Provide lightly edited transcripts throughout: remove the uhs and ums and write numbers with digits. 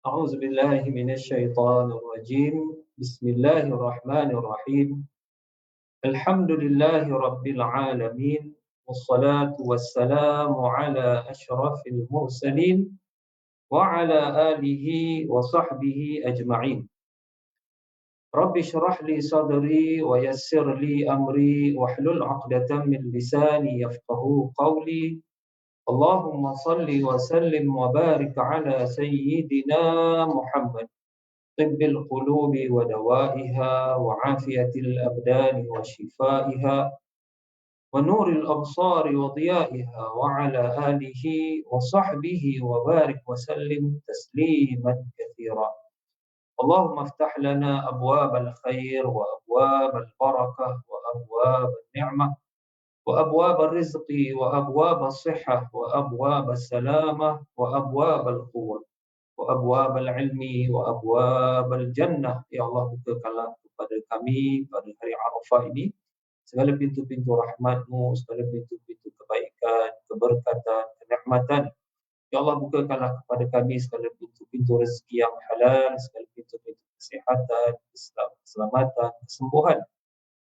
أعوذ بالله من الشيطان الرجيم. بسم الله الرحمن الرحيم. الحمد لله رب العالمين، والصلاة والسلام على أشرف المرسلين وعلى آله وصحبه أجمعين. رب اشرح لي صدري ويسر لي أمري واحلل عقدة من لساني يفقه قولي. اللهم صل وسلم وبارك على سيدنا محمد، طب القلوب ودوائها وعافية الأبدان وشفائها ونور الأبصار وضيائها، وعلى آله وصحبه وبارك وسلم تسليما كثيرا. اللهم افتح لنا أبواب الخير وأبواب البركة وأبواب النعمة وأبواب الرزق وأبواب الصحة وأبواب السلامة وأبواب القوة وأبواب العلم وأبواب الجنة. Ya Allah, bukakanlah kepada kami pada hari Arafah ini segala pintu-pintu rahmat-Mu, segala pintu-pintu kebaikan, keberkatan, kenikmatan. Ya Allah, bukakanlah kepada kami segala pintu-pintu rezeki yang halal, segala pintu-pintu kesihatan, keselamatan, kesembuhan.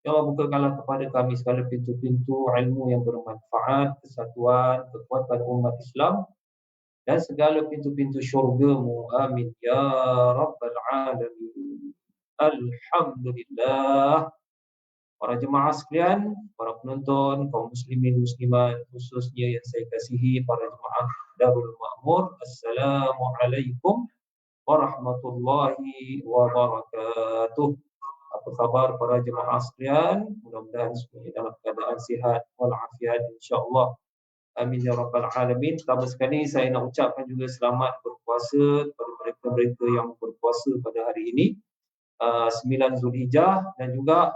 Ya Allah, bukakanlah kepada kami segala pintu-pintu ilmu yang bermanfaat, kesatuan, kekuatan umat Islam dan segala pintu-pintu syurga-Mu. Amin ya rabbal alamin. Alhamdulillah. Para jemaah sekalian, para penonton, kaum muslimin muslimat, khususnya yang saya kasihi para jemaah Darul Ma'mur, Assalamualaikum warahmatullahi wabarakatuh. Apa khabar para jemaah sekalian? Mudah-mudahan semuanya dalam keadaan sihat walafiat insya-Allah. Amin ya rabbal alamin. Pertama sekali saya nak ucapkan juga selamat berpuasa kepada mereka-mereka yang berpuasa pada hari ini, 9 Zulhijjah, dan juga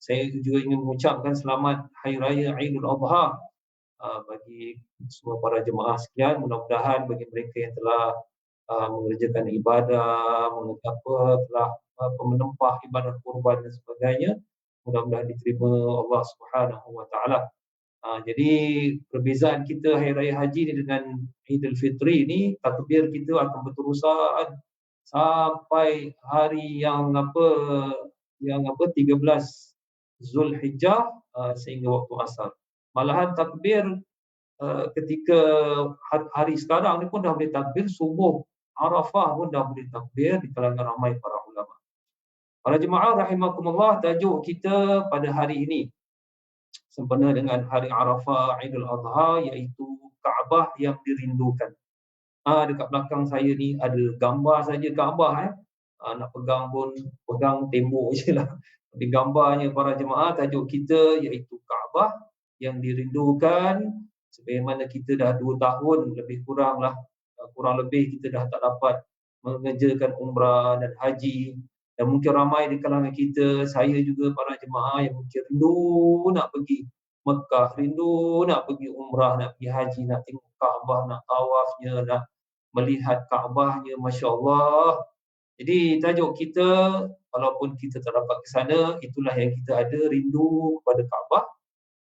saya juga ingin mengucapkan selamat Hari Raya Aidil Adha bagi semua para jemaah sekalian. Mudah-mudahan bagi mereka yang telah mengerjakan ibadah, telah menempah ibadah kurban dan sebagainya, mudah-mudahan diterima Allah Subhanahu wa taala. Jadi perbezaan kita Hari Raya Haji ni dengan Idul Fitri ni, takbir kita akan berterusan sampai hari yang 13 Zulhijjah sehingga waktu asar. Malahan takbir ketika hari sekarang ni pun dah boleh takbir, subuh Arafah pun dah boleh takbir di kalangan ramai para ulama. Para jemaah rahimakumullah, tajuk kita pada hari ini sempena dengan hari Arafah Aidil Adha, iaitu Kaabah yang dirindukan. Dekat belakang saya ni ada gambar saja Kaabah. Nak pegang pun pegang tembok je lah. Tapi gambarnya para jemaah, tajuk kita iaitu Kaabah yang dirindukan. Sebagaimana kita dah 2 tahun lebih kurang lebih kita dah tak dapat mengerjakan umrah dan haji. Dan mungkin ramai di kalangan kita, saya juga para jemaah yang mungkin rindu nak pergi Mekah, rindu nak pergi umrah, nak pergi haji, nak tengok Kaabah, nak tawafnya, nak melihat Kaabahnya, masya-Allah. Jadi tajuk kita, walaupun kita tak dapat ke sana, itulah yang kita ada, rindu kepada Kaabah.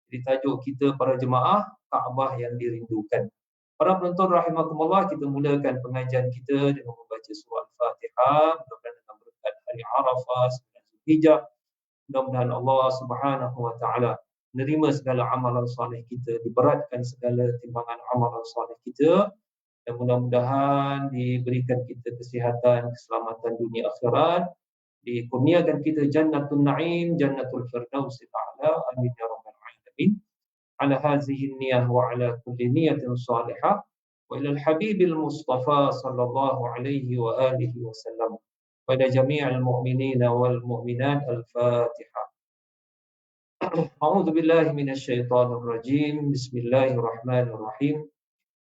Jadi tajuk kita para jemaah, Kaabah yang dirindukan. Para penonton rahimakumullah, kita mulakan pengajian kita dengan membaca surah Al-Fatihah. Mudah-mudahan dengan berkat hari Arafah 9 Zulhijjah, mudah-mudahan Allah Subhanahu wa taala menerima segala amalan soleh kita, diberatkan segala timbangan amalan soleh kita, dan mudah-mudahan diberikan kita kesihatan, keselamatan dunia akhirat, dikurniakan kita jannatul na'im, jannatul firdaus a'la. Amin ya rabbal alamin. Ala hadhihi niyyah wa ala kulli niyyatin salihah wa ila al-habibil mustafa sallallahu alaihi wa alihi wasallam wa ila jami'il mu'minina wal mu'minat. Al-Fatihah. A'udzu billahi minasy syaithanir rajim. Bismillahirrahmanirrahim.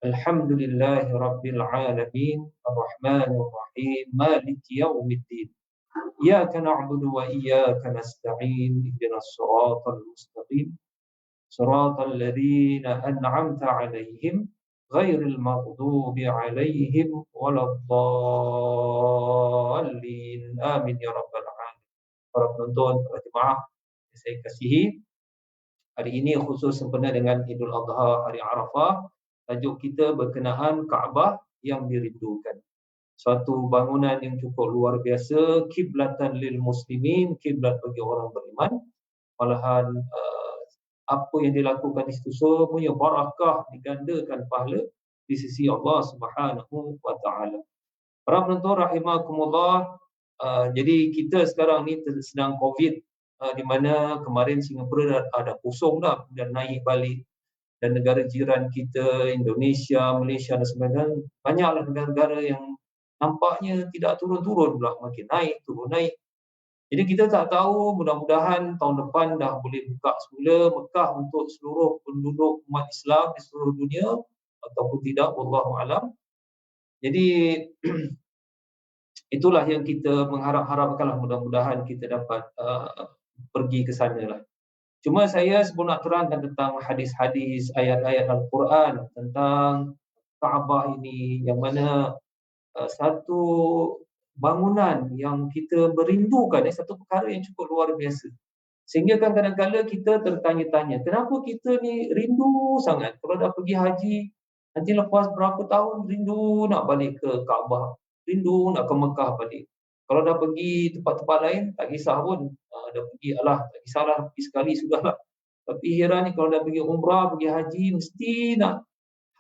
Alhamdulillahi rabbil alamin, arrahmanir rahim, maliki yaumiddin. Iyyaka na'budu wa iyyaka nasta'in. Ihdinas siratal mustaqim. Siratal ladzina an'amta 'alaihim ghairil maghdubi 'alaihim waladdallin. Amin ya rabbal alamin. Para penonton, para jemaah yang saya kasihi, hari ini khusus sempena dengan Idul Adha, hari Arafah. Tajuk kita berkenaan Kaabah yang dirindukan. suatu bangunan yang cukup luar biasa, kiblatan lil muslimin, kiblat bagi orang beriman. Malahan apa yang dilakukan di situ semuanya barakah, digandakan pahala di sisi Allah Subhanahu wa taala. Para penonton rahimakumullah, jadi kita sekarang ni sedang Covid, di mana kemarin Singapura ada kosong dah dan naik balik, dan negara jiran kita Indonesia, Malaysia dan sebagainya, banyaklah negara-negara yang nampaknya tidak turun-turun pula, makin naik, turun naik. Jadi kita tak tahu, mudah-mudahan tahun depan dah boleh buka semula Mekah untuk seluruh penduduk umat Islam di seluruh dunia ataupun tidak, wallahu alam. Jadi itulah yang kita mengharap-harapkanlah, mudah-mudahan kita dapat pergi ke sana lah. Cuma saya sebelum nak terangkan tentang hadis-hadis, ayat-ayat Al-Quran tentang Kaabah ini, yang mana satu bangunan yang kita merindukan, satu perkara yang cukup luar biasa. Sehingga kan kadang-kadang kita tertanya-tanya, kenapa kita ni rindu sangat kalau dah pergi haji, nanti lepas berapa tahun rindu nak balik ke Kaabah, rindu nak ke Mekah balik. Kalau dah pergi tempat-tempat lain, tak kisah pun, dah pergi, alah, tak kisahlah, pergi sekali sudahlah. Tapi heran ni kalau dah pergi umrah, pergi haji, mesti nak,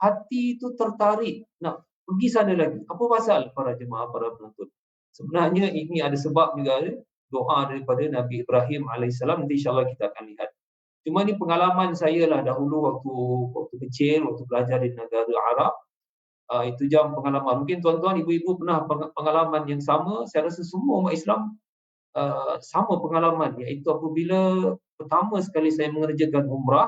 hati tu tertarik nak pergi sana lagi. Apa pasal para jemaah, para penonton? Sebenarnya ini ada sebab juga, doa daripada Nabi Ibrahim alaihissalam. Nanti insya-Allah kita akan lihat. Cuma ni pengalaman saya lah dahulu waktu kecil, waktu belajar di negara Arab. Itu jam pengalaman. Mungkin tuan-tuan, ibu-ibu pernah pengalaman yang sama. Saya rasa semua umat Islam sama pengalaman, iaitu apabila pertama sekali saya mengerjakan umrah,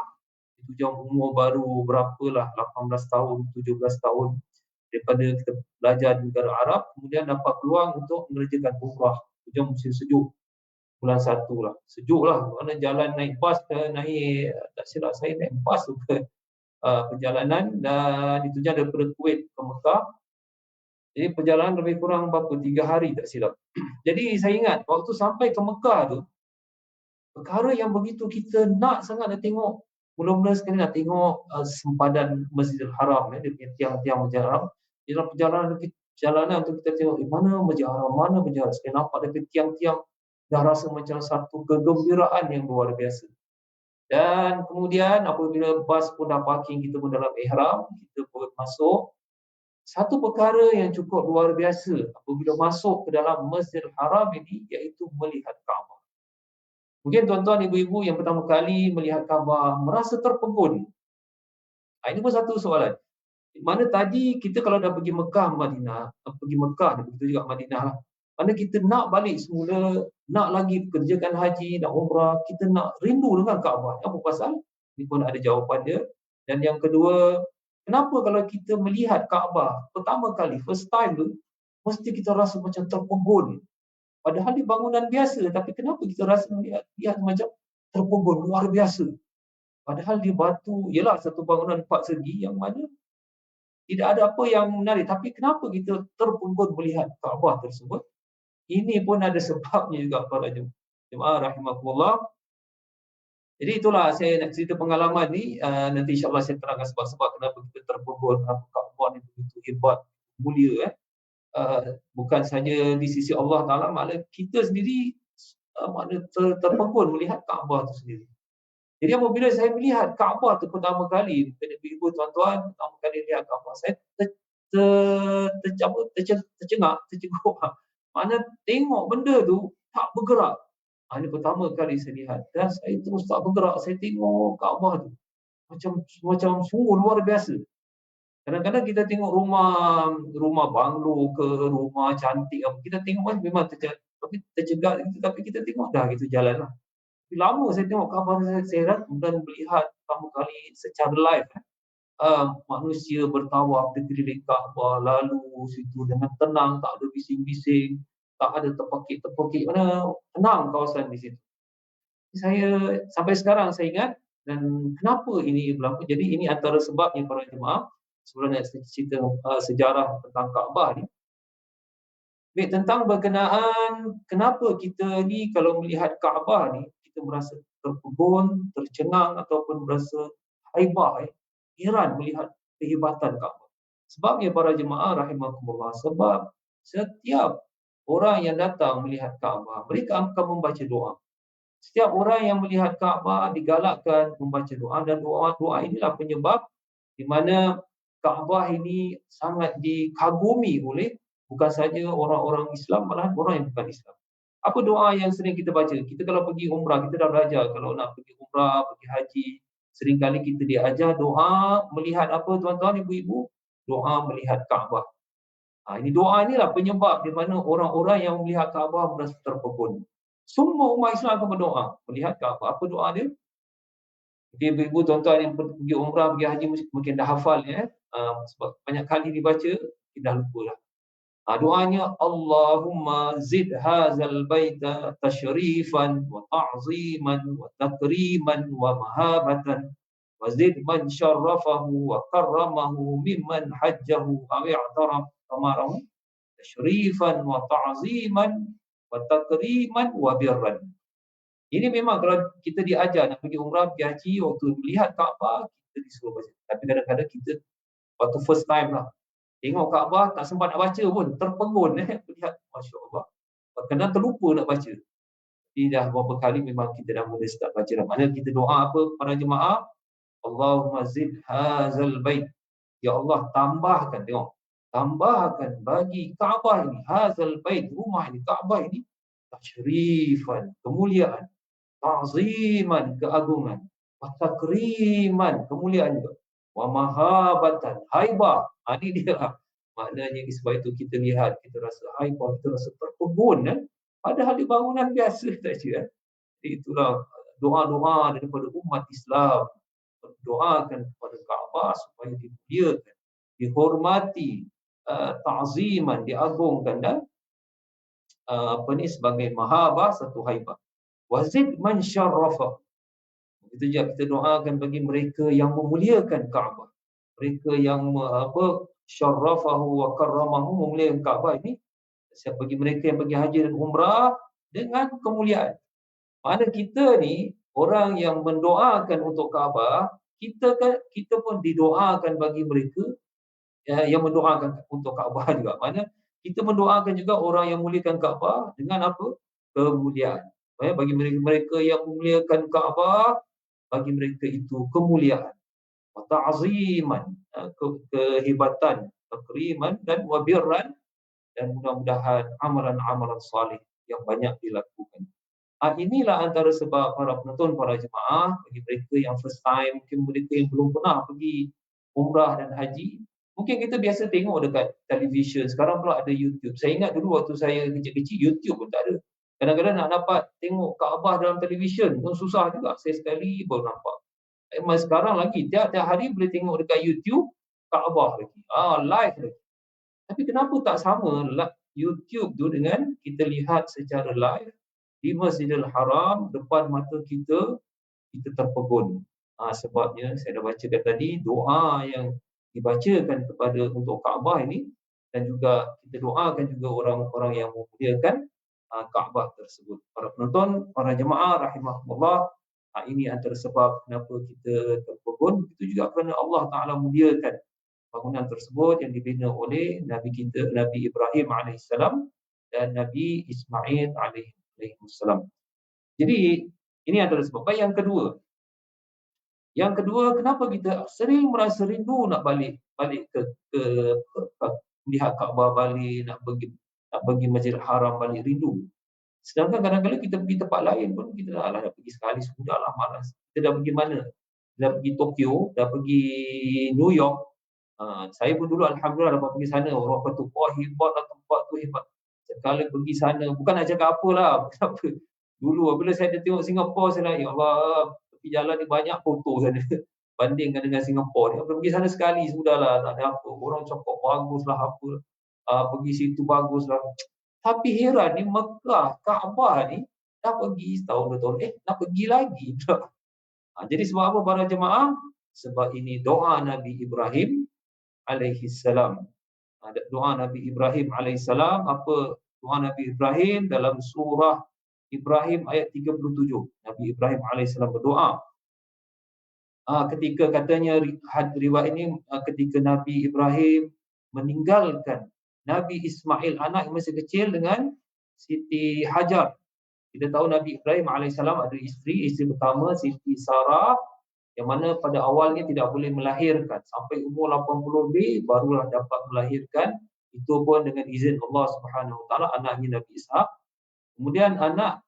itu jam umur baru berapalah, 18 tahun, 17 tahun, daripada kita belajar di negara Arab, kemudian dapat peluang untuk mengerjakan umrah. Jam musim sejuk, bulan 1 lah. Sejuk lah, mana jalan naik bas ke naik, tak silap saya naik bas ke perjalanan, dan itu je daripada Kuwait ke Mekah. Jadi perjalanan lebih kurang berapa, 3 hari tak silap. Jadi saya ingat waktu sampai ke Mekah tu, perkara yang begitu kita nak sangat nak tengok, mula-mula sekali nak tengok sempadan Masjidil Haram, dia punya tiang-tiang Masjidil Haram. Di dalam perjalanan tu kita tengok, mana Masjidil Haram, mana Masjidil Haram. Sekali nampak dia tiang-tiang, dah rasa macam satu kegembiraan yang luar biasa. Dan kemudian apabila bas pun dah parking, kita pun dalam ihram, kita pun masuk. Satu perkara yang cukup luar biasa apabila masuk ke dalam Masjidil Haram ini, iaitu melihat Kaabah. Mungkin tuan-tuan, ibu-ibu yang pertama kali melihat Kaabah merasa terpegun. Ini pun satu soalan. Mana tadi kita kalau dah pergi Mekah, Madinah, pergi Mekah, begitu juga Madinah lah. Mana kita nak balik semula, nak lagi kerjakan haji, nak umrah, kita nak rindu dengan Kaabah. Apa pasal? Ini pun ada jawapan dia. Dan yang kedua, kenapa kalau kita melihat Kaabah pertama kali, first time tu, mesti kita rasa macam terpegun. Padahal di bangunan biasa, tapi kenapa kita rasa lihat macam terpegun, luar biasa. Padahal di batu, ialah satu bangunan 4 segi yang mana tidak ada apa yang menarik. Tapi kenapa kita terpegun melihat Kaabah tersebut? Ini pun ada sebabnya juga para jemaah rahimakumullah. Jadi itulah saya nak cerita pengalaman ni. Nanti insya-Allah saya terangkan sebab-sebab kenapa kita terpegun, kenapa Kaabah ni begitu hebat, mulia. Bukan saja di sisi Allah Ta'ala, malah kita sendiri terpegun melihat Kaabah itu sendiri. Jadi apabila saya melihat Kaabah itu pertama kali, ibu tuan-tuan, pertama kali lihat Kaabah, saya tercenguk. Mana tengok benda tu tak bergerak. Ini pertama kali saya lihat, dan saya terus tak bergerak. Saya tengok Kaabah tu macam sungguh luar biasa. Kadang-kadang kita tengok rumah banglo ke, rumah cantik, kita tengok memang tercegat, tapi kita tengok dah gitu jalan lah. Lama saya tengok Kaabah, saya dan melihat pertama kali secara live, manusia bertawaf di keliling Kaabah, lalu situ dengan tenang, tak ada bising-bising, tak ada terpekik-terpekik, mana tenang kawasan di situ. Saya sampai sekarang saya ingat, dan kenapa ini berlaku. Jadi ini antara sebabnya para jemaah. Sebenarnya cerita sejarah tentang Kaabah ni. Baik, tentang berkenaan kenapa kita ni kalau melihat Kaabah ni kita merasa terpegun, tercengang ataupun merasa haibah, heran melihat kehebatan Kaabah. Sebabnya para jemaah rahimakumullah, sebab setiap orang yang datang melihat Kaabah, mereka akan membaca doa. Setiap orang yang melihat Kaabah digalakkan membaca doa, dan doa-doa inilah penyebab di mana Kaabah ini sangat dikagumi oleh bukan saja orang-orang Islam, malahan orang yang bukan Islam. Apa doa yang sering kita baca? Kita kalau pergi umrah, kita dah belajar kalau nak pergi umrah, pergi haji, seringkali kita diajar doa melihat apa tuan-tuan, ibu-ibu? Doa melihat Kaabah. Ini doa inilah penyebab di mana orang-orang yang melihat Kaabah merasa terpegun. Semua umat Islam akan berdoa melihat Kaabah. Apa doa dia? Ibu-ibu, tuan-tuan yang pergi umrah, pergi haji mungkin dah hafal ya. Sebab banyak kali dibaca, kita dah lupa lah. Doanya, Allahumma zid hazal baita tashrifan wa ta'ziman wa takriman wa mahabatan wa zid man syarrafahu wa karramahu mimman hajjahu aw i'taraf amarahu tashrifan wa ta'ziman wa takriman wa birran. Ini memang kalau kita diajar nak pergi umrah, pergi haji, waktu melihat Kaabah, kita disuruh baca. Tapi kadang-kadang kita waktu first time lah, tengok Kaabah tak sempat nak baca pun, terpegun melihat, Masya Allah. Kadang terlupa nak baca. Jadi dah beberapa kali memang kita dah mula start baca dah. Mana kita doa apa para jemaah? Allahumma zid hazal bait. Ya Allah, tambahkan, tengok. Tambahkan bagi Kaabah ini, hazal bait, rumah ini, Kaabah ini, tashrifan, kemuliaan, ta'ziman, keagungan, wa takriman, kemuliaan juga, wa mahabatan, haibah. Ini dia lah. Maknanya sebab itu kita lihat, kita rasa haibah, kita rasa terpegun kan? Padahal di bangunan biasa saja. Jadi itulah doa-doa daripada umat Islam, doakan kepada Kaabah supaya dimuliakan, dihormati, ta'ziman, diagungkan, dan sebagai mahabah, satu haibah. Wazid man syarrafa. Itu juga kita doakan bagi mereka yang memuliakan Kaabah. Mereka yang syarrafahu wa karramahu, memuliakan Kaabah ini, bagi mereka yang pergi haji dan umrah dengan kemuliaan. Mana kita ni orang yang mendoakan untuk Kaabah, kita pun didoakan bagi mereka yang mendoakan untuk Kaabah juga. Mana kita mendoakan juga orang yang muliakan Kaabah dengan apa? Kemuliaan. Bagi mereka yang memuliakan Kaabah, bagi mereka itu kemuliaan, ta'ziman, kehebatan, takriman, dan wabirran, dan mudah-mudahan amalan-amalan salih yang banyak dilakukan. Inilah antara sebab para penonton, para jemaah, bagi mereka yang first time, mungkin mereka yang belum pernah pergi umrah dan haji, mungkin kita biasa tengok dekat televisyen, sekarang pula ada YouTube. Saya ingat dulu waktu saya kecil-kecil, YouTube pun tak ada. Kadang-kadang nak dapat tengok Kaabah dalam televisyen pun susah juga. Saya sekali baru nampak. Sekarang lagi, tiap-tiap hari boleh tengok dekat YouTube Kaabah lagi. Live lagi. Tapi kenapa tak sama YouTube tu dengan kita lihat secara live di Masjidil Haram, depan mata kita terpegun. Sebabnya saya dah bacakan tadi, doa yang dibacakan kepada untuk Kaabah ini, dan juga kita doakan juga orang-orang yang memuliakan Kaabah tersebut. Para penonton, para jemaah rahimahumullah, ini antara sebab kenapa kita terpegun. Itu juga kerana Allah Ta'ala muliakan bangunan tersebut yang dibina oleh Nabi kita, Nabi Ibrahim AS dan Nabi Ismail AS. Jadi ini antara sebab. Yang kedua, kenapa kita sering merasa rindu nak balik ke melihat Kaabah balik, nak pergi Masjidil Haram balik, rindu. Sedangkan kadang-kadang kita pergi tempat lain pun kita dah pergi sekali, sudahlah, malas. Kita dah pergi mana? Dah pergi Tokyo, dah pergi New York. Saya pun dulu alhamdulillah dapat pergi sana. Orang kata, wah hebatlah tempat tu, hebat. Sekali pergi sana, bukan nak cakap apalah. Dulu bila saya tengok Singapura, saya nak, ya Allah, tepi jalan ni banyak foto sana. Bandingkan dengan Singapura ni. Pergi sana sekali, sudahlah, tak ada apa. Orang cakap baguslah apa. Pergi situ baguslah. Tapi heran ni, Mekah, Kaabah ni, dah pergi setahun, 2 tahun. Nak pergi lagi. Jadi sebab apa para jemaah? Sebab ini doa Nabi Ibrahim alaihissalam. Doa Nabi Ibrahim alaihissalam. Apa doa Nabi Ibrahim dalam surah Ibrahim ayat 37. Nabi Ibrahim alaihissalam berdoa. Ketika katanya riwayat ini, ketika Nabi Ibrahim meninggalkan Nabi Ismail, anak yang masih kecil, dengan Siti Hajar. Kita tahu Nabi Ibrahim alaihissalam ada isteri pertama Siti Sarah, yang mana pada awalnya tidak boleh melahirkan. Sampai umur 80 lebih barulah dapat melahirkan. Itu pun dengan izin Allah Subhanahu Wa Taala, anaknya Nabi Ishak. Kemudian anak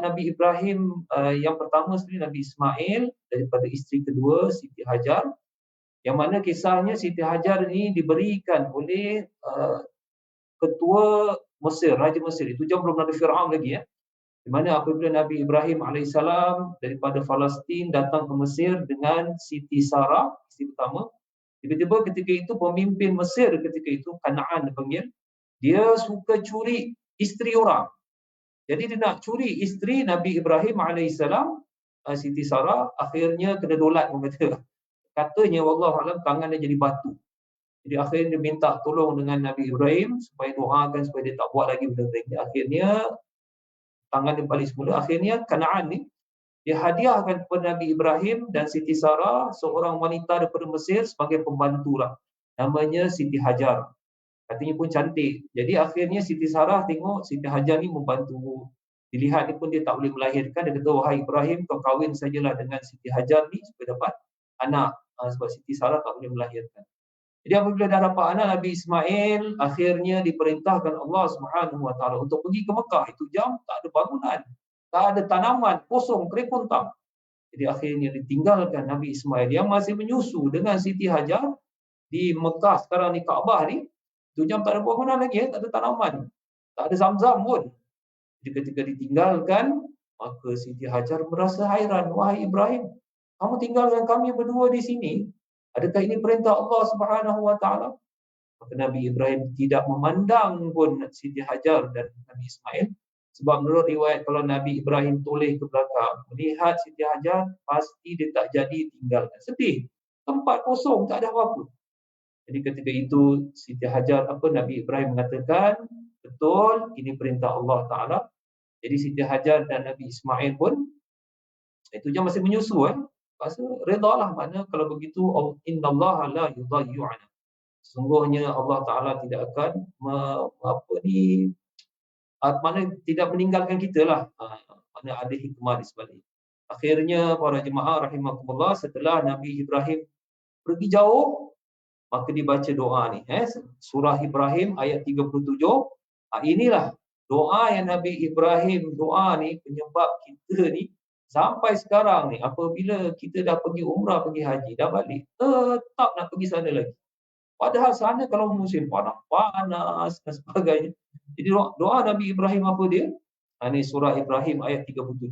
Nabi Ibrahim yang pertama sendiri Nabi Ismail, daripada isteri kedua Siti Hajar, yang mana kisahnya Siti Hajar ini diberikan oleh ketua Mesir, Raja Mesir. Itu jam belum ada Fir'aun lagi, ya. Di mana apabila Nabi Ibrahim alaihissalam daripada Palestin datang ke Mesir dengan Siti Sarah, isteri pertama, tiba-tiba ketika itu pemimpin Mesir ketika itu, Kanaan dipanggil, dia suka curi isteri orang. Jadi dia nak curi isteri Nabi Ibrahim alaihissalam, Siti Sarah, akhirnya kena dolat, katanya wallahualam tangan dia jadi batu. Jadi akhirnya dia minta tolong dengan Nabi Ibrahim supaya doakan supaya dia tak buat lagi benda-benda ini. Akhirnya tangan dia balik semula. Akhirnya Kanaan ni dia hadiahkan kepada Nabi Ibrahim dan Siti Sarah seorang wanita daripada Mesir sebagai pembantu lah. Namanya Siti Hajar. Katanya pun cantik. Jadi akhirnya Siti Sarah tengok Siti Hajar ni membantu. Dilihat ni pun dia tak boleh melahirkan. Dia kata, wahai Ibrahim, kau kahwin sajalah dengan Siti Hajar ni supaya dapat anak. Sebab Siti Sarah tak boleh melahirkan. Jadi apabila dah dapat anak Nabi Ismail, akhirnya diperintahkan Allah Subhanahu Wa Taala untuk pergi ke Mekah. Itu jam tak ada bangunan, tak ada tanaman, kosong, kerikuntang. Jadi akhirnya ditinggalkan Nabi Ismail yang masih menyusu dengan Siti Hajar di Mekah sekarang ni, Kaabah ni. Itu jam tak ada bangunan lagi, tak ada tanaman, tak ada Zam-Zam pun. Jadi ketika ditinggalkan, maka Siti Hajar merasa hairan. Wahai Ibrahim, kamu tinggalkan kami berdua di sini. Adakah ini perintah Allah Subhanahu Wa Taala? Maka Nabi Ibrahim tidak memandang pun Siti Hajar dan Nabi Ismail. Sebab menurut riwayat, kalau Nabi Ibrahim toleh ke belakang, melihat Siti Hajar, pasti dia tak jadi tinggalkan. Sedih. Tempat kosong, tak ada apa-apa. Jadi ketika itu Siti Hajar, Nabi Ibrahim mengatakan, betul, ini perintah Allah Ta'ala. Jadi Siti Hajar dan Nabi Ismail pun, itu je masih menyusu. Rasa redalah, makna kalau begitu, innallaha la yudayyi'ana. Sesungguhnya Allah Ta'ala tidak akan mana tidak meninggalkan kita lah. Mana ada hikmah di sebalik. Akhirnya para jemaah rahimakumullah, setelah Nabi Ibrahim pergi jauh, maka dibaca doa ni. Surah Ibrahim ayat 37. Inilah doa yang Nabi Ibrahim doa ni, penyebab kita ni sampai sekarang ni, apabila kita dah pergi umrah, pergi haji, dah balik, tetap nak pergi sana lagi. Padahal sana kalau musim panas dan sebagainya. Jadi doa Nabi Ibrahim apa dia? Ini surah Ibrahim ayat 37.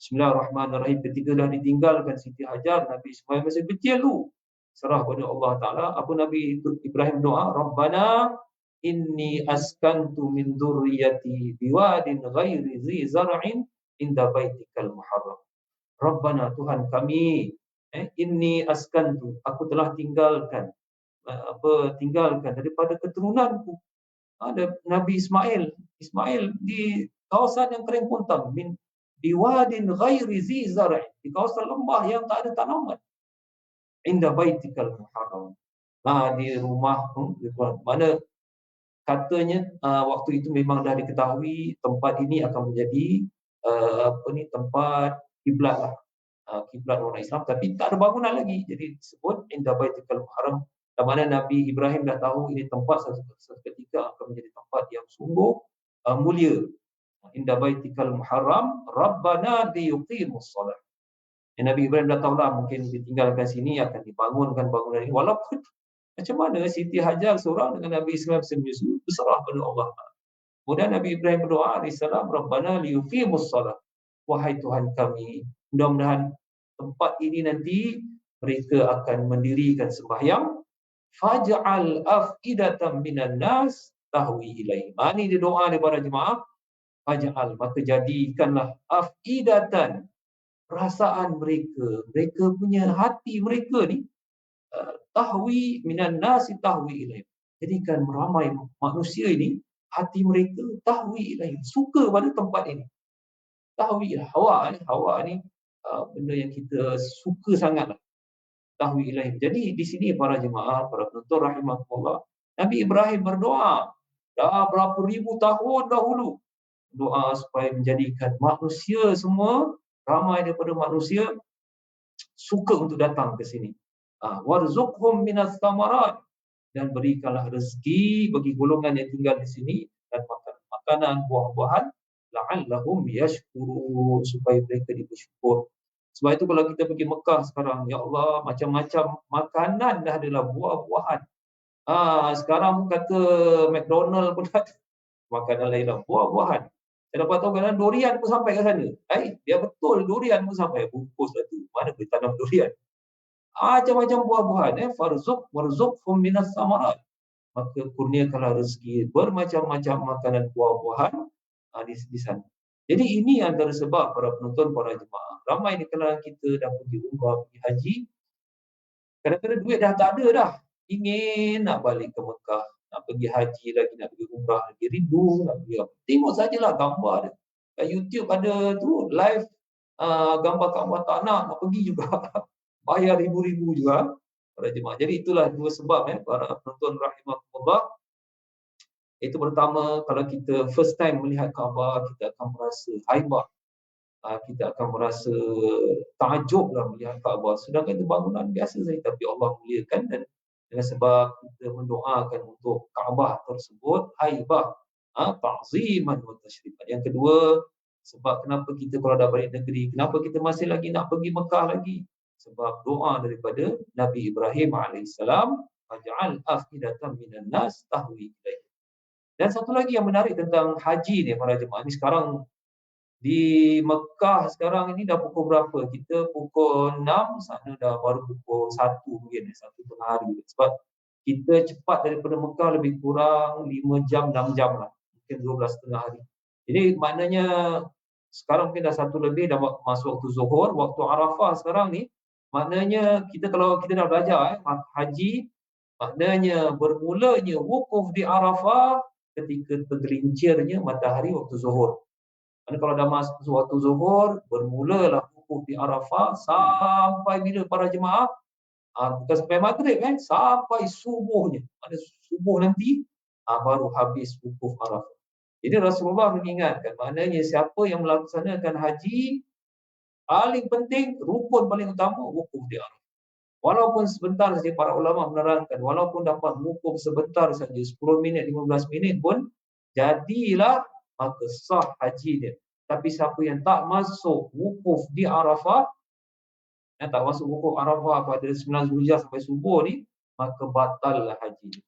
Bismillahirrahmanirrahim. Ketika dah ditinggalkan Siti Hajar, Nabi Ismail masih kecil tu, serah pada Allah Ta'ala. Apa Nabi Ibrahim doa? Rabbana inni askantu min dzurriyyati biwadin ghairi zi zar'in inda baitikal muharram. Rabbana, Tuhan kami, inni askantu, aku telah tinggalkan daripada keturunanku, ada Nabi Ismail di kawasan yang kering kuntang, min biwadin ghairi zi zar'in, di kawasan lembah yang tak ada tanaman, inda baitikal muharram, di rumah mana katanya waktu itu memang dah diketahui tempat ini akan menjadi tempat kiblat lah, kiblat orang Islam, tapi tak ada bangunan lagi, jadi disebut inda baitikal muharram. Di mana Nabi Ibrahim dah tahu ini tempat seketika akan menjadi tempat yang sungguh mulia. Inda baitikal muharram rabbana liyuqimus solah. Nabi Ibrahim dah tahu lah, mungkin ditinggalkan sini akan dibangunkan bangunan ini. Walaupun macam mana Siti Hajar seorang dengan Nabi Ismail menyusu, berserah pada Allah. Kemudian Nabi Ibrahim berdoa alaihissalam, rabbana liyuqimus solah. Wahai Tuhan kami, mudah-mudahan tempat ini nanti mereka akan mendirikan sembahyang. Faj'al afidatan minan nas tahwi ilaihi. Ini dia doa ni para jemaah. Faj'al, maka jadikanlah afidatan, perasaan mereka punya hati mereka ni, tahwi minan nas tahwi ilaihi. Jadikan ramai manusia ini hati mereka tahwi ilaihi, suka pada tempat ini. Tahwi lah, hawa ni benda yang kita suka sangatlah. Tahwi ilaih. Jadi di sini para jemaah, para penonton rahimakumullah, Nabi Ibrahim berdoa dah berapa ribu tahun dahulu, doa supaya menjadikan manusia semua, ramai daripada manusia suka untuk datang ke sini. Warzuqhum minas samarat, dan berikanlah rezeki bagi golongan yang tinggal di sini dan makan makanan buah-buahan la'allahum yashkurun, supaya mereka bersyukur. Sebab itu kalau kita pergi Mekah sekarang, ya Allah, macam-macam makanan dah adalah buah-buahan. Sekarang kata McDonald pun ada makanan lain lah, buah-buahan. Saya dapat tahu kadang durian pun sampai ke sana. Dia betul durian pun sampai. Bungkus lah tu. Mana boleh tanam durian? Macam-macam buah-buahan. Warzuqhum minas samarat. Maka kurniakanlah rezeki bermacam-macam makanan buah-buahan di sana. Jadi ini antara sebab para penonton, para jemaah. Ramai di kalangan kita dah pergi umrah, pergi haji. Kadang-kadang duit dah tak ada dah. Ingin nak balik ke Mekah, nak pergi haji lagi, nak pergi umrah lagi, rindu nak pergi apa. Tengok sajalah gambar dia. Kat YouTube ada tu live gambar Kaabah tak nak pergi juga. Bayar ribu-ribu juga para jemaah. Jadi itulah dua sebab para penonton rahimahullah. Itu pertama, kalau kita first time melihat Kaabah, kita akan merasa haibah. Kita akan merasa takjublah melihat Kaabah. Sedangkan itu bangunan biasa saja, tapi Allah muliakan, dan dengan sebab kita mendoakan untuk Kaabah tersebut haibah, ta'ziman wa tasyrifan. Yang kedua, sebab kenapa kita kalau dah balik negeri, kenapa kita masih lagi nak pergi Mekah lagi? Sebab doa daripada Nabi Ibrahim alaihissalam, faj'al afidatan minan nas tahwi ilaih. Dan satu lagi yang menarik tentang haji ni para jemaah, ni sekarang di Mekah sekarang ini dah pukul berapa? Kita pukul 6, sana dah baru pukul 1 mungkin, 1 tengah hari. Sebab kita cepat daripada Mekah lebih kurang 5 jam, 6 jam lah. Mungkin 12 tengah hari. Jadi maknanya sekarang mungkin dah 1 lebih, dah masuk waktu Zuhur, waktu Arafah sekarang ni. Maknanya kalau kita dah belajar haji, maknanya bermulanya wukuf di Arafah ketika tergelincirnya matahari waktu Zuhur. Kalau dah masuk waktu Zuhur, bermulalah wukuf di Arafah sampai bila para jemaah? Bukan sampai maghrib sampai subuhnya. Pada subuh nanti baru habis wukuf Arafah. Jadi Rasulullah mengingatkan, maknanya siapa yang melaksanakan haji, paling penting, rukun paling utama, wukuf di Arafah. Walaupun sebentar saja, para ulama menerangkan, walaupun dapat wukuf sebentar saja, 10 minit, 15 minit pun, jadilah maka sah haji dia. Tapi siapa yang tak masuk wukuf di Arafah, yang tak masuk wukuf Arafah pada 9 Zulhijjah sampai subuh ni, maka batallah haji.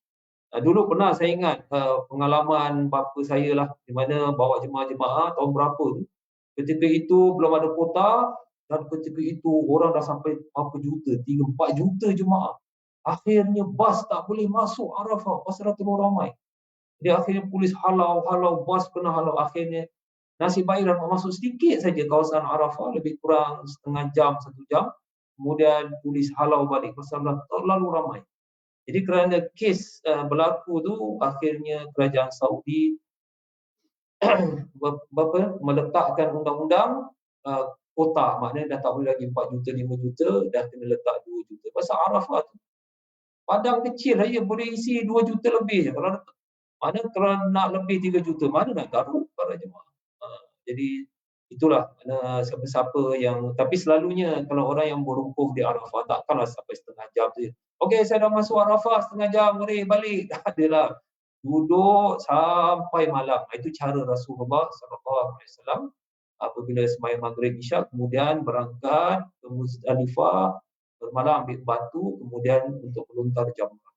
Dulu pernah saya ingat pengalaman bapa saya lah, di mana bawa jemaah-jemaah tahun berapa tu. Ketika itu belum ada kuota, dan ketika itu orang dah sampai berapa juta, 3-4 juta jemaah. Akhirnya bas tak boleh masuk Arafah pasal terlalu ramai. Jadi akhirnya polis halau, bas kena halau. Akhirnya nasib baik dapat masuk sedikit saja kawasan Arafah, lebih kurang setengah jam, 1 jam. Kemudian polis halau balik pasal terlalu ramai. Jadi kerana kes berlaku tu, akhirnya kerajaan Saudi meletakkan undang-undang kota. Maknanya dah tak boleh lagi 4 juta, 5 juta, dah kena letak 2 juta. Pasal Arafah tu, padang kecil saja boleh isi 2 juta lebih je. Kalau nak lebih 3 juta, mana nak garuk para jemaah. Jadi itulah siapa-siapa yang, tapi selalunya kalau orang yang berwukuf di Arafah, takkanlah sampai setengah jam saja. Okey, saya dah masuk Arafah setengah jam, boleh balik. Tak adalah. Duduk sampai malam. Itu cara Rasulullah SAW apabila sembahyang maghrib isyak, kemudian berangkat ke Muzdalifah, bermalam ambil batu, kemudian untuk melontar jamrah.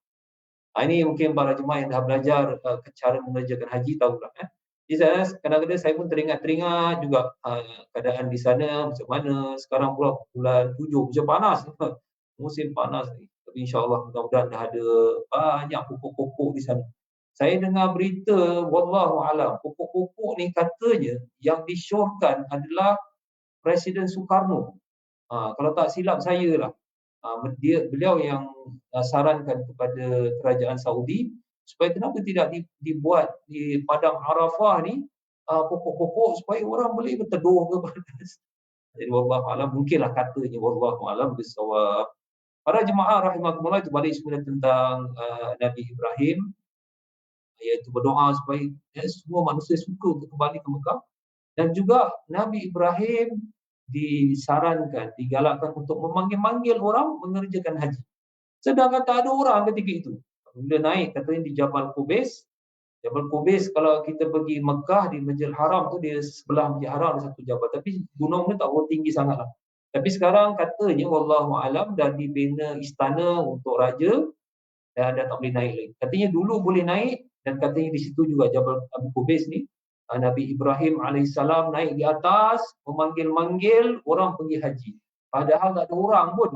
Ini mungkin para jemaah yang dah belajar cara mengerjakan haji tahulah. Jadi kadang-kadang saya pun teringat juga keadaan di sana macam mana. Sekarang pula bulan 7, musim panas. Musim panas ni. Tapi insya-Allah mudah-mudahan dah ada banyak pokok-pokok di sana. Saya dengar berita, wallahu alam, pokok-pokok ni katanya yang disyorkan adalah Presiden Soekarno. Kalau tak silap saya lah. Beliau yang sarankan kepada kerajaan Saudi supaya kenapa tidak dibuat di padang Arafah ni pokok-pokok supaya orang boleh berteduh ke panas. Jadi wallahu alam, mungkinlah katanya wallahu alam bisawab. Para jemaah rahimakumullah, itu balik sebenarnya tentang Nabi Ibrahim. iaitu berdoa supaya semua manusia suka untuk kembali ke Mekah. Dan juga Nabi Ibrahim disarankan, digalakkan untuk memanggil-manggil orang mengerjakan haji. Sedangkan tak ada orang ketika itu. Bila naik katanya di Jabal Qubais. Jabal Qubais kalau kita pergi Mekah di Masjidil Haram tu dia sebelah Masjidil Haram ada satu jabal, tapi gunung ni tak berapa tinggi sangatlah. Tapi sekarang katanya wallahu alam dah dibina istana untuk raja dan dah tak boleh naik lagi. Katanya dulu boleh naik dan katanya di situ juga Jabal Abu Qubais ni Nabi Ibrahim alaihissalam naik di atas memanggil-manggil orang pergi haji. Padahal tak ada orang pun.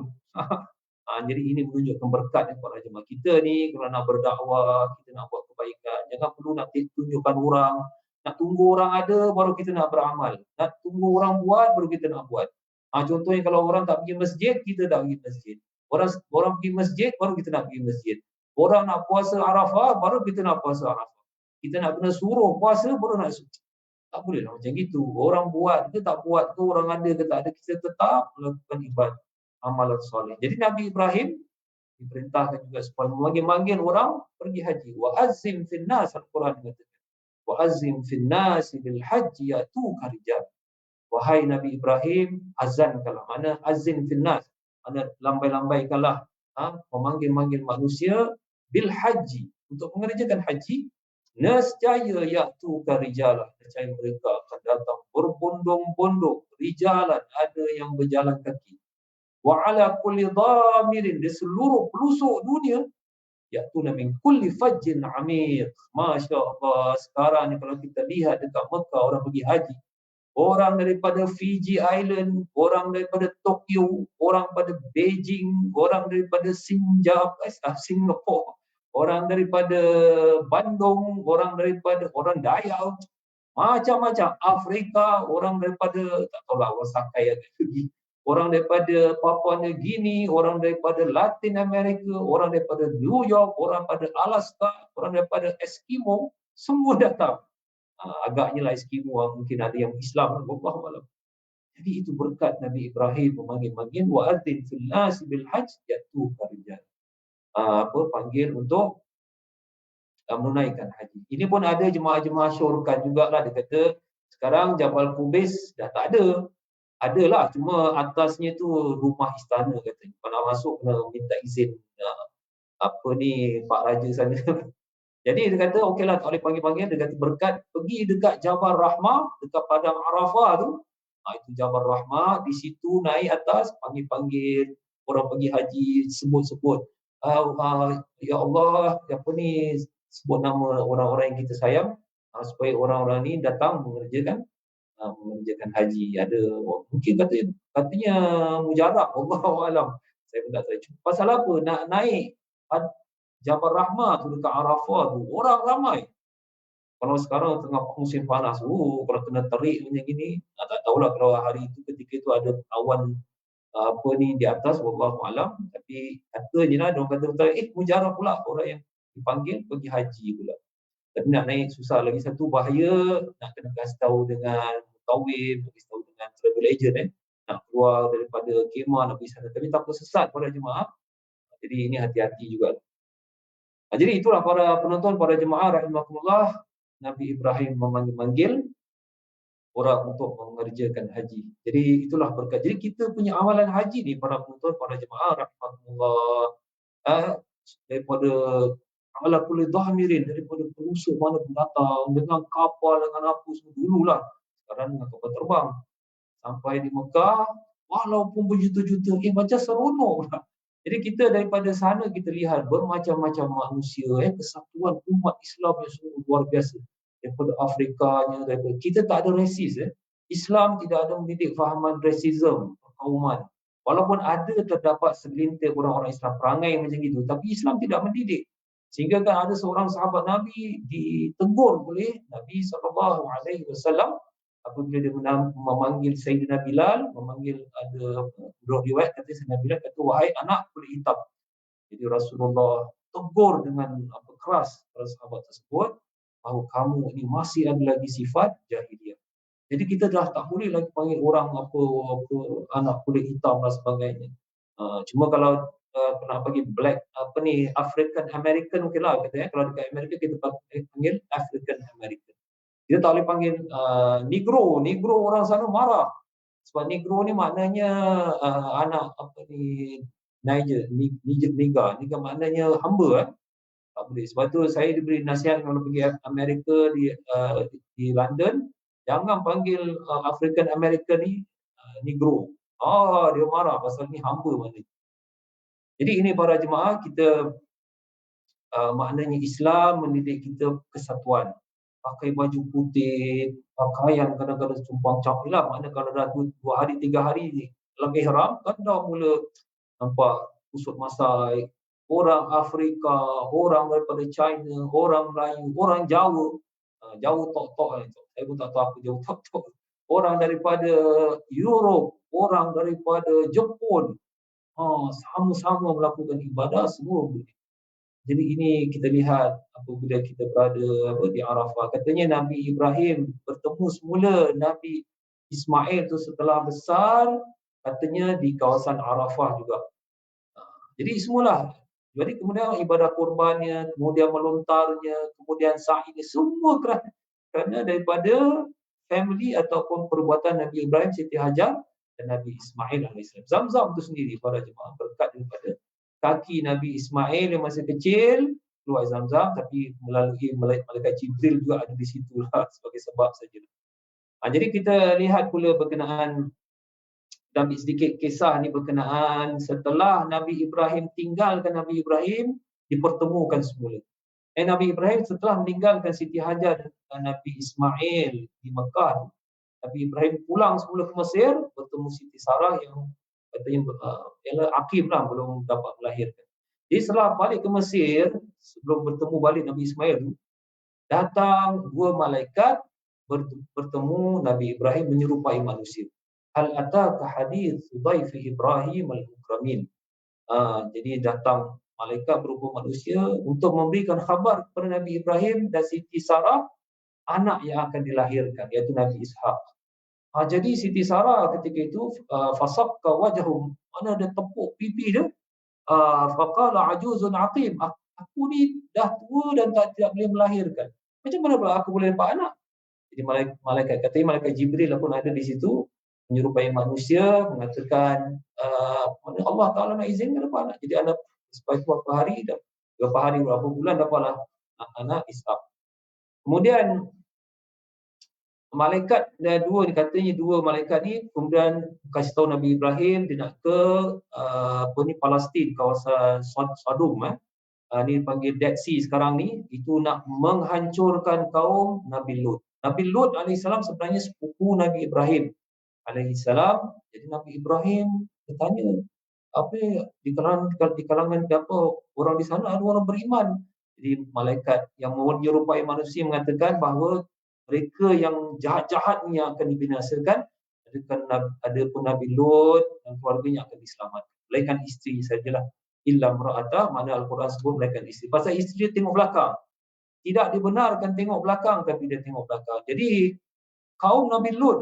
Jadi ini menunjukkan berkat kepada jemaah kita ni kalau nak berdakwah, kita nak buat kebaikan. Jangan perlu nak tunjukkan orang, nak tunggu orang ada baru kita nak beramal. Nak tunggu orang buat baru kita nak buat. Contohnya kalau orang tak pergi masjid, kita tak pergi masjid. Orang pergi masjid baru kita nak pergi masjid. Orang nak puasa Arafah baru kita nak puasa Arafah. Kita nak kena suruh puasa baru nak suruh. Tak boleh lah macam gitu. Orang buat ke tak buat ke, orang ada ke tak ada, kita tetap melakukan ibadah amalan soleh. Jadi Nabi Ibrahim diperintahkan juga supaya memanggil-manggil orang pergi haji. Wa azzim fin nas, Al-Quran mengatakan. Wa azzim fin nas bil haji yatuka rijal. Wahai Nabi Ibrahim, azankanlah. Mana azim fin nas? Mana lambai-lambaikanlah, memanggil-manggil manusia bil haji, untuk mengerjakan haji. Nescaya yatuka rijalah, nescaya mereka akan datang berbondong-bondong, rijalan, ada yang berjalan kaki. Wa ala kulli dhamirin, di seluruh pelosok dunia, yatuna min kulli fajjin amiq. Masya-Allah, sekarang ni kalau kita lihat dekat Mekah orang pergi haji, orang daripada Fiji Island, orang daripada Tokyo, orang daripada Beijing, orang daripada Singapura, orang daripada Bandung, orang daripada orang Dayak, macam-macam, Afrika, orang daripada tak tahulah orang Sakai ada pergi, orang daripada Papua New Guinea, orang daripada Latin America, orang daripada New York, orang daripada Alaska, orang daripada Eskimo, semua datang. Agaknya lah Eskimo mungkin ada yang Islam, wallahu a'lam. Jadi itu berkat Nabi Ibrahim memanggil-manggil wa adzin fil nas bil hajj yatuka rijal. Panggil untuk menunaikan haji. Ini pun ada jemaah-jemaah syurkan jugalah, dia kata sekarang Jabal Qubais dah tak ada. Adalah, cuma atasnya tu rumah istana katanya. Kalau nak masuk kena minta izin Pak Raja sana. Jadi dia kata okeylah, tak boleh panggil-panggil, dia kata berkat pergi dekat Jabal Rahmah, dekat padang Arafah tu. Itu Jabal Rahmah, di situ naik atas panggil-panggil orang pergi haji, sebut-sebut ya Allah, sebut nama orang-orang yang kita sayang, supaya orang-orang ni datang mengerjakan haji. Ada mungkin katanya mujarab, Allahu alam. Saya pun tak tahu. Pasal apa nak naik Jabal Rahmah tu dekat Arafah tu, orang ramai. Kalau sekarang tengah musim panas, kalau kena terik macam gini, tak tahulah kalau hari itu ketika itu ada awan di atas, wallahu alam. Tapi katanya lah, dia kata mujarab pula orang yang dipanggil pergi haji pula. Tapi nak naik susah. Lagi satu bahaya, nak kena kasih tahu dengan mutawif, nak kasih tahu dengan travel agent, nak keluar daripada kemah nak pergi sana. Tapi takut sesat para jemaah. Jadi ini hati-hati juga. Jadi itulah para penonton, para jemaah rahimakumullah, Nabi Ibrahim memanggil orang untuk mengerjakan haji. Jadi itulah berkat. Jadi kita punya amalan haji ni para penonton, para jemaah rahimakumullah, daripada ala kulli dhamirin, daripada pelosok mana pun datang dengan kapal, dengan apa semua dululah. Sekarang dengan kapal terbang sampai di Mekah, walaupun berjuta-juta, macam seronok pula. Jadi kita daripada sana kita lihat bermacam-macam manusia, kesatuan umat Islam yang sungguh luar biasa. Daripada Afrikanya, daripada kita tak ada rasis. Islam tidak ada mendidik fahaman rasism, perkauman. Walaupun ada terdapat segelintir orang-orang Islam perangai macam itu, tapi Islam tidak mendidik. Sehingga kan ada seorang sahabat Nabi ditegur oleh Nabi SAW apabila dia memanggil Sayyidina Bilal, ada riwayat kata Sayyidina Bilal kata, wahai anak kulit hitam. Jadi Rasulullah tegur dengan keras pada sahabat tersebut bahawa kamu ini masih ada lagi sifat jahiliyah. Jadi kita dah tak boleh lagi panggil orang apa anak kulit hitam dan sebagainya. Cuma kalau nak panggil black African American, okeylah kata ya. Kalau dekat Amerika kita panggil African American. Kita tak boleh panggil negro. Negro orang sana marah. Sebab negro ni maknanya anak Niger, Niger maknanya hamba. Tak boleh. Sebab tu saya diberi nasihat kalau pergi Amerika di London, jangan panggil African American ni negro. Dia marah pasal ni hamba maknanya. Jadi ini para jemaah, kita maknanya Islam mendidik kita kesatuan. Pakai baju putih, pakaian kadang-kadang sumpang campur lah. Maknanya kalau dah 2 hari 3 hari dalam ihram, kan dah mula nampak kusut masai. Orang Afrika, orang daripada China, orang Melayu, orang Jawa. Jawa tok-tok ni. Saya pun tak tahu apa Jawa tok-tok. Orang daripada Europe, orang daripada Jepun. Sama-sama melakukan ibadah semua boleh. Jadi ini kita lihat apabila kita berada di Arafah. Katanya Nabi Ibrahim bertemu semula Nabi Ismail tu setelah besar, katanya di kawasan Arafah juga. Jadi semualah. Jadi kemudian ibadah kurbannya, kemudian melontarnya, kemudian sa'inya, semua kerana daripada family ataupun perbuatan Nabi Ibrahim, Siti Hajar dan Nabi Ismail AS. Zam-Zam tu sendiri para jemaah berkat daripada kaki Nabi Ismail yang masih kecil keluar Zam-Zam, tapi melalui malaikat Jibril juga ada di situ lah, sebagai sebab saja. Jadi kita lihat pula berkenaan dan sedikit kisah ni berkenaan setelah Nabi Ibrahim tinggalkan Nabi Ibrahim, dipertemukan semula. Nabi Ibrahim setelah meninggalkan Siti Hajar dan Nabi Ismail di Mekah, Nabi Ibrahim pulang semula ke Mesir, bertemu Siti Sarah yang katanya Aqim lah, belum dapat melahirkan. Jadi setelah balik ke Mesir, sebelum bertemu balik Nabi Ismail, datang 2 malaikat bertemu Nabi Ibrahim menyerupai manusia. Hal ataka hadits dhaif Ibrahim al-mukramin. Jadi datang malaikat berupa manusia untuk memberikan khabar kepada Nabi Ibrahim dan Siti Sarah anak yang akan dilahirkan, iaitu Nabi Ishaq. Jadi Siti Sarah ketika itu fasaqqa wajhum, mana ada tepuk pipi dia. Faqala ajuzun aqim, aku ni dah tua dan tidak boleh melahirkan. Macam mana pula aku boleh dapat anak? Jadi malaikat katanya, malaikat Jibril pun ada di situ menyerupai manusia, mengatakan Allah Taala nak izinkan dapat anak. Jadi anak setelah berapa hari berapa bulan dapatlah anak Ishaq. Kemudian malaikat dua ni, katanya 2 malaikat ni kemudian kasih tahu Nabi Ibrahim dia nak ke Palestin, kawasan Sodom, ni panggil Dead Sea sekarang ni, itu nak menghancurkan kaum Nabi Lut. Nabi Lut alaihissalam sebenarnya sepupu Nabi Ibrahim alaihissalam. Jadi Nabi Ibrahim bertanya, apa di kalangan apa orang di sana ada orang beriman. Jadi malaikat yang menyerupai manusia mengatakan bahawa mereka yang jahat-jahat ni yang akan dibinasakan, ada pun Nabi Lut dan keluarganya akan diselamatkan. Melainkan isteri sajalah. Illa mra'ata, mana Al-Quran sebut melainkan isteri. Pasal isteri dia tengok belakang. Tidak dibenarkan tengok belakang, tapi dia tengok belakang. Jadi kaum Nabi Lut,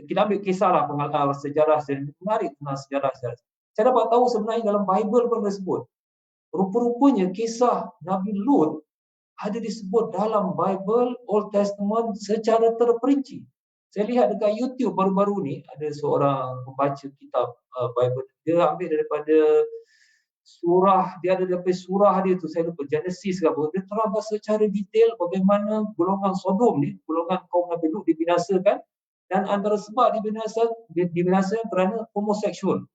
kita ambil kisahlah sejarah menarik tentang sejarah. Saya dapat tahu sebenarnya dalam Bible pun disebut. Rupa-rupanya kisah Nabi Lut ada disebut dalam Bible Old Testament secara terperinci. Saya lihat dekat YouTube baru-baru ni ada seorang pembaca kitab Bible. Dia ambil daripada surah, dia ada daripada surah dia tu, saya lupa Genesis ke apa. Dia terangkan secara detail bagaimana golongan Sodom ni, golongan kaum Nabi Lut dibinasakan, dan antara sebab dibinasakan kerana homoseksual.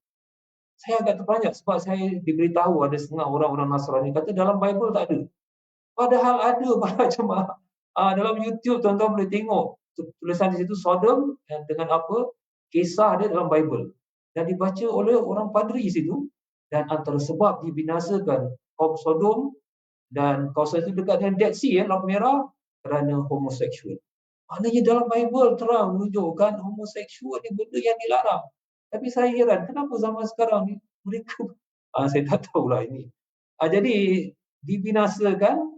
Saya agak terperanjat sebab saya diberitahu ada setengah orang-orang Nasrani kata dalam Bible tak ada. Padahal ada para jemaah. Dalam YouTube tuan-tuan boleh tengok tulisan di situ Sodom dengan apa kisah dia dalam Bible, dan dibaca oleh orang padri situ. Dan antara sebab dibinasakan kaum Sodom dan kawasan itu dekat dengan Dead Sea, Laut Merah, kerana homoseksual. Maknanya dalam Bible terang menunjukkan homoseksual ni benda yang dilarang. Tapi saya heran kenapa zaman sekarang ni mereka saya tak tahulah ini. Jadi dibinasakan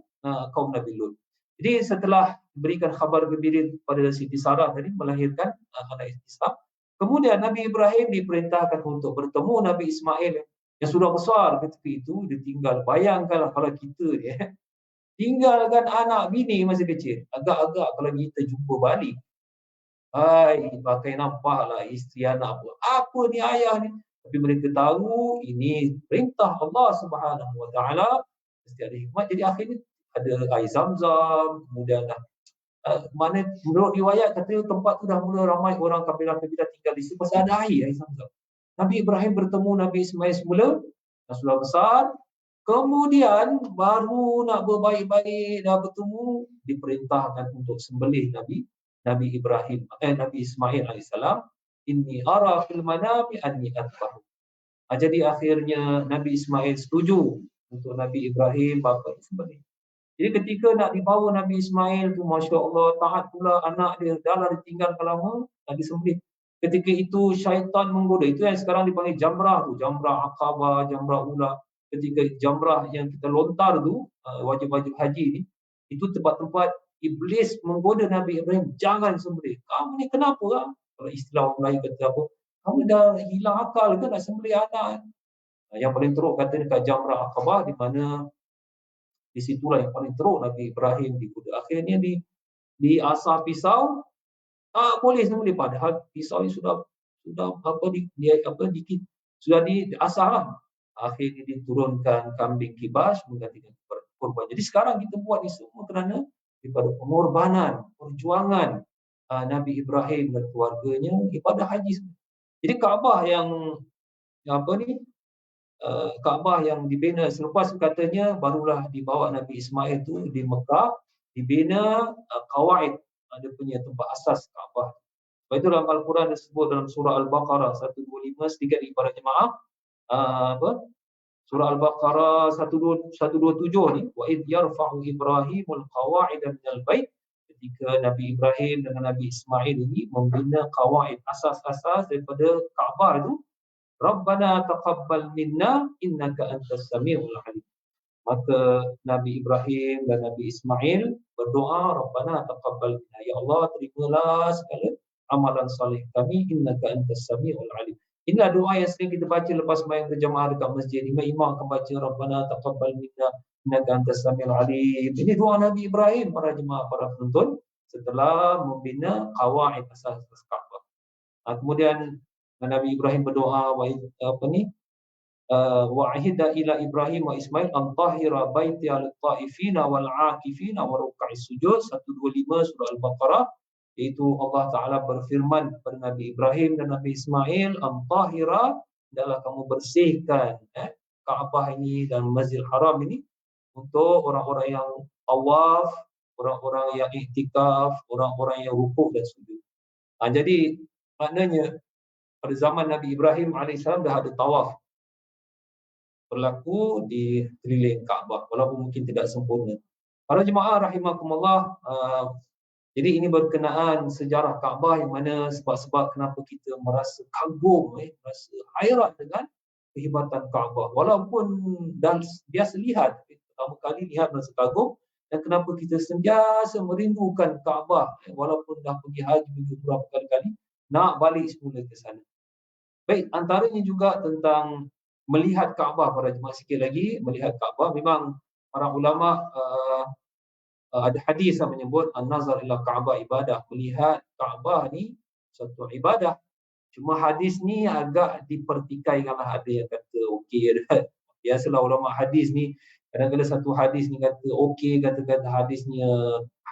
kaum Nabi Lut. Jadi setelah berikan khabar gembira kepada Siti Sarah tadi melahirkan anak Ishaq, kemudian Nabi Ibrahim diperintahkan untuk bertemu Nabi Ismail yang sudah besar ketika itu dia tinggal. Bayangkanlah kalau kita ni tinggalkan anak bini masa kecil. Agak-agak kalau kita jumpa balik, hai, pakai nampaklah isteri anak apa. Apa ni ayah ni? Tapi mereka tahu ini perintah Allah Subhanahu Wa Taala, mesti ada hikmat. Jadi akhirnya ada air Zam-Zam, kemudian mana menurut riwayat kata tempat tu dah mula ramai orang kabilah-kabilah tinggal di situ pasal ada air Zam-Zam. Nabi Ibrahim bertemu Nabi Ismail semula, dah sudah besar. Kemudian baru nak berbaik-baik, dah bertemu, diperintahkan untuk sembelih Nabi Ismail alaihissalam. Inni ara fil manami anni adbahu. Jadi akhirnya Nabi Ismail setuju untuk Nabi Ibrahim bapa sembelih. Jadi ketika nak dibawa Nabi Ismail tu, Masya Allah, taat pula anak dia, dah lah ditinggalkan lama, nak disembelih. Ketika itu syaitan menggoda. Itu yang sekarang dipanggil jamrah tu. Jamrah Aqabah, jamrah Ula. Ketika jamrah yang kita lontar tu, wajib-wajib haji ni, itu tempat-tempat iblis menggoda Nabi Ibrahim, jangan sembelih. Kamu ni kenapa lah? Kalau istilah orang Melayu kata apa? Kamu dah hilang akal ke nak sembelih anak? Yang paling teruk kata dekat jamrah Aqabah, di mana di situlah yang paling teruk Nabi Ibrahim digoda. Akhirnya diasah pisau, tak boleh sembelih, padahal pisau ini sudah sudah diasah lah. Akhirnya diturunkan kambing kibas menggantikan korban. Jadi sekarang kita buat ini semua kerana daripada pengorbanan, perjuangan Nabi Ibrahim dan keluarganya ibadah haji. Jadi Kaabah Kaabah yang dibina selepas katanya barulah dibawa Nabi Ismail tu di Mekah, dibina qawaid, ada punya tempat asas Kaabah. Sebab itu dalam Al-Quran disebut dalam surah Al-Baqarah 125, sedikit lagi para jemaah, surah Al-Baqarah 127 ni, wa id yarfa'u Ibrahimul qawa'ida minal bait, ketika Nabi Ibrahim dengan Nabi Ismail ini membina qawaid, asas-asas daripada Kaabah itu, Rabbana taqabbal minna innaka antas samiul alim. Maka Nabi Ibrahim dan Nabi Ismail berdoa, Rabbana taqabbal minna, ya Allah terimalah segala amalan saleh kami, innaka antas samiul alim. Inilah doa yang sering kita baca lepas sembahyang berjamaah dekat masjid. Imam akan baca Rabbana taqabbal minna innaka antas samiul alim. Ini doa Nabi Ibrahim, para jemaah, para penonton, setelah membina qawaid asas Kaabah. Kemudian Nabi Ibrahim berdoa wa ahida ila Ibrahim wa Ismail an tahira baiti al-taifina wal akifina wa ruk'is sujud, 125 surah Al-Baqarah. Iaitu Allah Ta'ala berfirman kepada Nabi Ibrahim dan Nabi Ismail, Antahira, adalah kamu bersihkan Kaabah ini dan Masjidil Haram ini untuk orang-orang yang tawaf, orang-orang yang iktikaf, orang-orang yang rukuk dan sujud. Jadi maknanya pada zaman Nabi Ibrahim AS dah ada tawaf berlaku di keliling Kaabah, walaupun mungkin tidak sempurna. Para jemaah rahimakumullah, jadi ini berkenaan sejarah Kaabah, yang mana sebab-sebab kenapa kita merasa kagum, merasa hairan dengan kehebatan Kaabah. Walaupun dah biasa lihat, pertama kali lihat merasa kagum, dan kenapa kita sentiasa merindukan Kaabah, walaupun dah pergi haji beberapa kali, nak balik semula ke sana. Baik, antaranya juga tentang melihat Kaabah, para jemaah, sikit lagi melihat Kaabah. Memang para ulama ada hadis yang menyebut an-nazar ila Kaabah ibadah, melihat Kaabah ni satu ibadah. Cuma hadis ni agak dipertikaikanlah, ada yang kata okey. Biasalah ulama hadis ni, kadang-kadang satu hadis ni kata okey, kata-kata hadisnya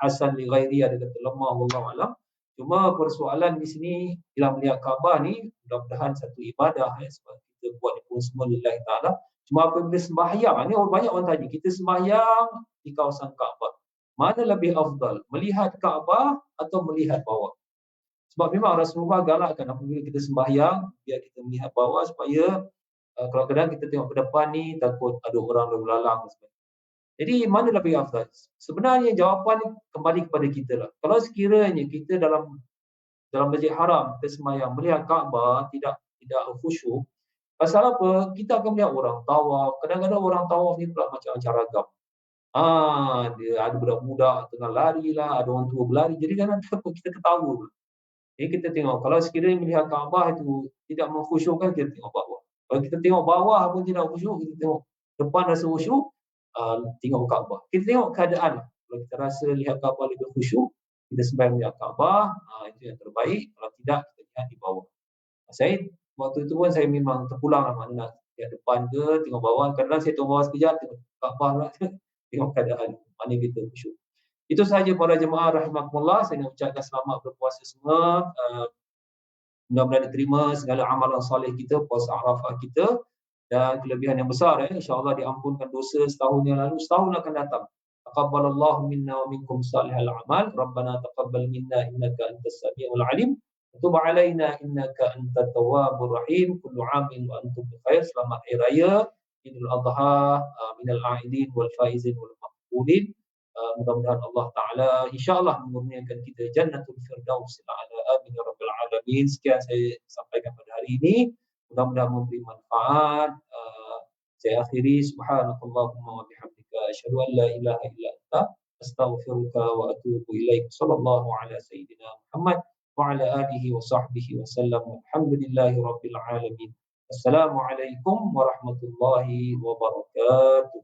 hasan li ghairi, ada kata lemah, wallahu alam. Cuma persoalan di sini bila melihat Kaabah ni, mudah-mudahan satu ibadah sebab kita buat ni pun semua lillahi taala. Cuma apabila sembahyang ni, banyak orang tanya, kita sembahyang di kawasan Kaabah, mana lebih afdal, melihat Kaabah atau melihat bawah? Sebab memang Rasulullah galakkan apabila kita sembahyang, biar kita melihat bawah, supaya kalau kadang kita tengok ke depan ni, takut ada orang lalu lalang. Jadi mana lebih afdal? Sebenarnya jawapan kembali kepada kita lah. Kalau sekiranya kita dalam Masjid Haram, kita sembahyang melihat Kaabah, tidak khusyuk, pasal apa? Kita akan melihat orang tawaf. Kadang-kadang orang tawaf ni pula macam-macam ragam. Dia ada budak-budak tengah lari lah, ada orang tua berlari. Jadi jangan takut, kita ketawa. Jadi kita tengok, kalau sekiranya melihat Kaabah itu tidak mengkhusyukkan, kita tengok bawah. Kalau kita tengok bawah pun tidak khusyuk, kita tengok depan rasa khusyuk, tengok Kaabah. Kita tengok keadaan. Kalau kita rasa lihat Kaabah lebih khusyuk, kita sembahyang lihat Kaabah, itu yang terbaik. Kalau tidak, kita lihat di bawah. Saya waktu itu pun saya memang terpulang lah, mana nak lihat depan ke, tengok bawah. Kadang-kadang saya tengok bawah sekejap, tengok Kaabah pula, tengok keadaan mana kita khusyuk. Itu sahaja para jemaah rahimakumullah. Saya nak ucapkan selamat berpuasa semua. Mudah-mudahan diterima segala amalan soleh kita, puasa Arafah kita, dan kelebihan yang besar, insya-Allah diampunkan dosa setahun yang lalu, setahun akan datang. Taqabbalallahu minna wa minkum salihal a'mal. Rabbana taqabbal minna innaka antas samiul alim. Tub 'alaina innaka antat tawwabur rahim. Kullu 'amin wa antum bikhair. Selamat hari raya Idul Adha, minal a'idin wal faizin wal maqbulin. Mudah-mudahan Allah Ta'ala insyaAllah mengurniakan kita Jannatul Firdaus ala amin ya rabbal alamin. Sekian saya sampaikan pada hari ini, mudah-mudahan memberi manfaat. Saya akhiri, subhanakallahumma wa bihamdika asyhadu an la ilaha illa anta astaghfiruka wa atubu ilaik. Sallallahu ala sayyidina Muhammad wa ala alihi wa sahbihi wa sallam. Alhamdulillahi rabbil alamin. Assalamualaikum warahmatullahi wabarakatuh.